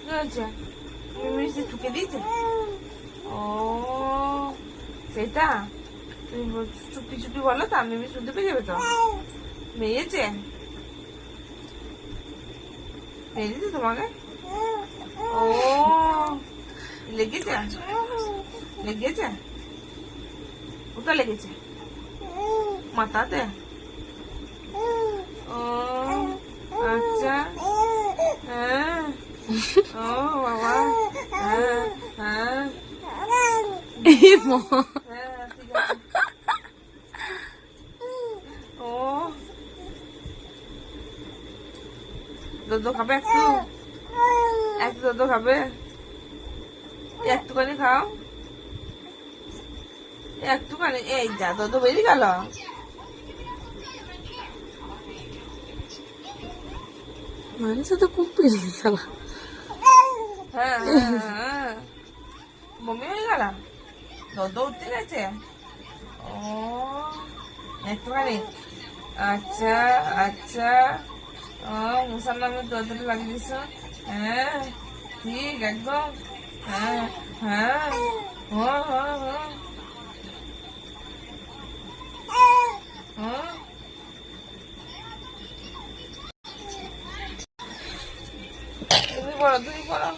কি হয়েছে? মিষ্টি ঠুকে দিয়েছে? ও সেটা তুমি চুপি চুপি বলো তো, মিমি শুনতে পেয়ে যাবে তো। মেরেছে? মেরেছে তোমাকে? ও লেগেছে? লেগেছে? কোথায় লেগেছে? মাথাতে? ও আচ্ছা, হ্যাঁ। ও বাবা, হ্যাঁ হ্যাঁ হ্যাঁ, ঠিক আছে। ও দুধ খাবে একটু? একটু দুধ খাবে? একটুখানি খাও, একটুখানি। এই যা, দুধ বেরিয়ে গেল। মানুষ তো খুব পেয়ে গেল। হ্যাঁ হ্যাঁ হ্যাঁ, বমি হয়ে গেল, দুধ উঠতে গেছে। ও একটুখানি, আচ্ছা আচ্ছা। ও মুসার নামে দুধটা লাগিয়ে দিস। হ্যাঁ ঠিক একদম। হ্যাঁ হ্যাঁ হ্যাঁ হ্যাঁ হ্যাঁ হ্যাঁ। তুমি বলো, তুমি বলো।